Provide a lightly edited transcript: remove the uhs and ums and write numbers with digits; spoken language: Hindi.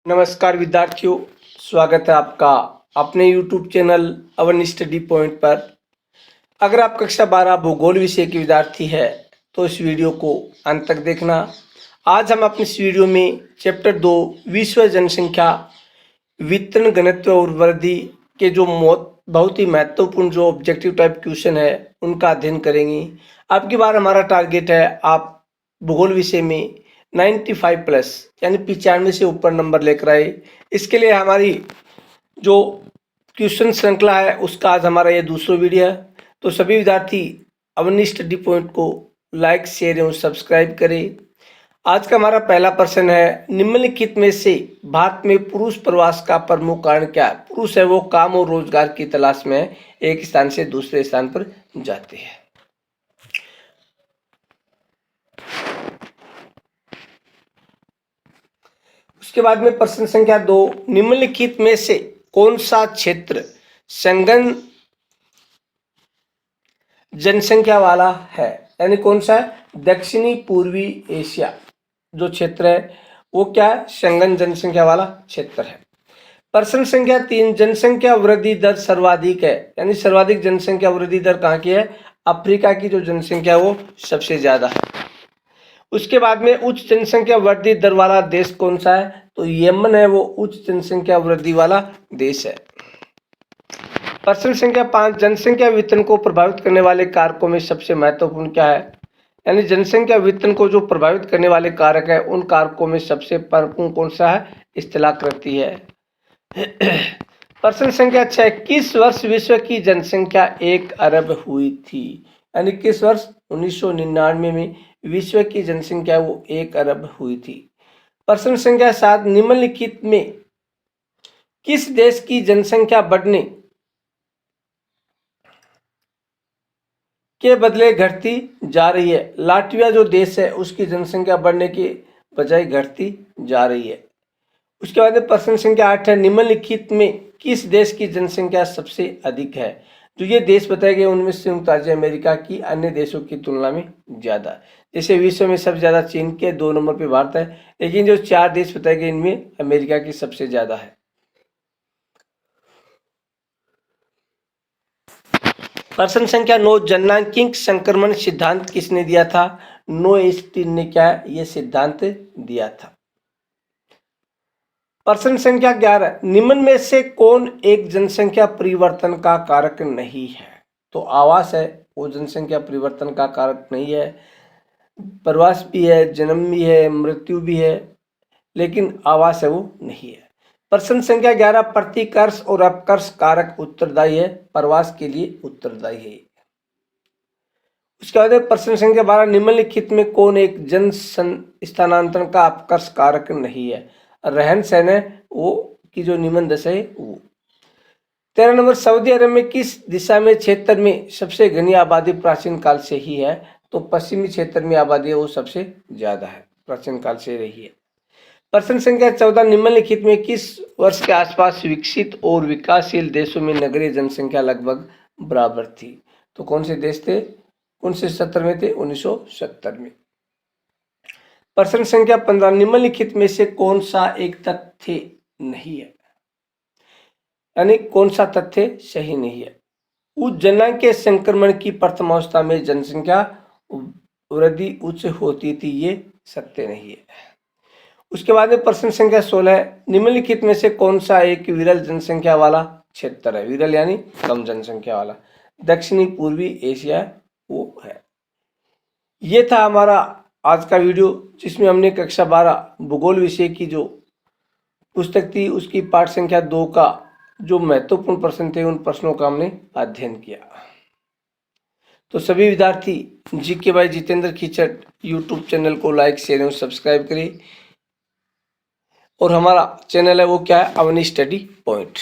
नमस्कार विद्यार्थियों, स्वागत है आपका अपने YouTube चैनल अवन स्टडी पॉइंट पर। अगर आप कक्षा 12 भूगोल विषय के विद्यार्थी हैं तो इस वीडियो को अंत तक देखना। आज हम अपने इस वीडियो में चैप्टर 2 विश्व जनसंख्या वितरण घनत्व और वृद्धि के जो बहुत ही महत्वपूर्ण जो ऑब्जेक्टिव टाइप क्वेश्चन है उनका अध्ययन करेंगे। अब की बार हमारा टारगेट है आप भूगोल विषय में 95+ यानी 95 से ऊपर नंबर लेकर आए। इसके लिए हमारी जो क्वेश्चन श्रृंखला है उसका आज हमारा ये दूसरा वीडियो है। तो सभी विद्यार्थी अवन स्टडी पॉइंट को लाइक, शेयर एवं सब्सक्राइब करें। आज का हमारा पहला प्रश्न है, निम्नलिखित में से भारत में पुरुष प्रवास का प्रमुख कारण क्या है? पुरुष है वो काम और रोजगार की तलाश में एक स्थान से दूसरे स्थान पर जाते हैं। उसके बाद में प्रश्न संख्या 2, निम्नलिखित में से कौन सा क्षेत्र संघन जनसंख्या वाला है? यानी कौन सा है? दक्षिणी पूर्वी एशिया जो क्षेत्र है वो क्या है? संघन जनसंख्या वाला क्षेत्र है। प्रश्न संख्या 3, जनसंख्या वृद्धि दर सर्वाधिक है, यानी सर्वाधिक जनसंख्या वृद्धि दर कहाँ की है? अफ्रीका की जो जनसंख्या वो सबसे ज्यादा है। उसके बाद में उच्च जनसंख्या वृद्धि दर वाला देश कौन सा है? तो यमन है वो उच्च जनसंख्या वृद्धि वाला देश है। प्रश्न संख्या 5, जनसंख्या वितरण को प्रभावित करने वाले कारकों में सबसे महत्वपूर्ण क्या है? यानी जनसंख्या वितरण को जो प्रभावित करने वाले कारक है उन कारकों में सबसे प्रमुख कौन सा है? स्थलाकृति है। प्रश्न संख्या 6, किस वर्ष विश्व की जनसंख्या 1 अरब हुई थी? यानी किस वर्ष? 1999 में विश्व की जनसंख्या वो 1 अरब हुई थी। प्रश्न संख्या 7, निम्नलिखित में किस देश की जनसंख्या बढ़ने के बदले घटती जा रही है? लाटविया जो देश है उसकी जनसंख्या बढ़ने के बजाय घटती जा रही है। उसके बाद प्रश्न संख्या 8 है, निम्नलिखित में किस देश की जनसंख्या सबसे अधिक है? जो ये देश बताए गए उनमें संयुक्त राज्य अमेरिका की अन्य देशों की तुलना में ज्यादा। जैसे विश्व में सबसे ज्यादा चीन के, 2 नंबर पे भारत है, लेकिन जो 4 देश बताए गए इनमें अमेरिका की सबसे ज्यादा है। प्रश्न संख्या 9, जननांकिक संक्रमण सिद्धांत किसने दिया था? नोएस्टीन ने क्या ये सिद्धांत दिया था। प्रश्न संख्या 11, निम्न में से कौन एक जनसंख्या परिवर्तन का कारक नहीं है? तो आवास है वो जनसंख्या परिवर्तन का कारक नहीं है। प्रवास भी है, जन्म भी है, मृत्यु भी है, लेकिन आवास है वो नहीं है। प्रश्न संख्या 11, प्रतिकर्ष और अपकर्ष कारक उत्तरदायी है, प्रवास के लिए उत्तरदायी है। उसके बाद प्रश्न संख्या 12, निम्नलिखित में कौन एक जन स्थानांतरण का अपकर्ष कारक नहीं है? रहन सहन है वो की जो निम्न दशा है वो। 13 नंबर, सऊदी अरब में किस दिशा में क्षेत्र में सबसे घनी आबादी प्राचीन काल से ही है? तो पश्चिमी क्षेत्र में आबादी है वो सबसे ज्यादा है, प्राचीन काल से रही है। प्रश्न संख्या 14, निम्नलिखित में किस वर्ष के आसपास विकसित और विकासशील देशों में नगरीय जनसंख्या लगभग बराबर थी? तो कौन से देश थे? कौन से सत्र में थे? 1970 में। प्रश्न संख्या 15, निम्नलिखित में से कौन सा एक तथ्य नहीं है? यानी कौन सा तथ्य सही नहीं है? उच्च जननांकीय संक्रमण की प्रथम अवस्था में जनसंख्या वृद्धि उच्च होती थी, ये सत्य नहीं है। उसके बाद में प्रश्न संख्या 16, निम्नलिखित में से कौन सा एक विरल जनसंख्या वाला क्षेत्र है? विरल यानी कम जनसंख्या वाला। दक्षिणी पूर्वी एशिया वो है। ये था हमारा आज का वीडियो जिसमें हमने कक्षा 12 भूगोल विषय की जो पुस्तक थी उसकी पाठ संख्या 2 का जो महत्वपूर्ण प्रश्न थे उन प्रश्नों का हमने अध्ययन किया। तो सभी विद्यार्थी GK by Jitendra Khichat YouTube channel को लाइक, शेयर और सब्सक्राइब करें। और हमारा चैनल है वो क्या है? Avan study point.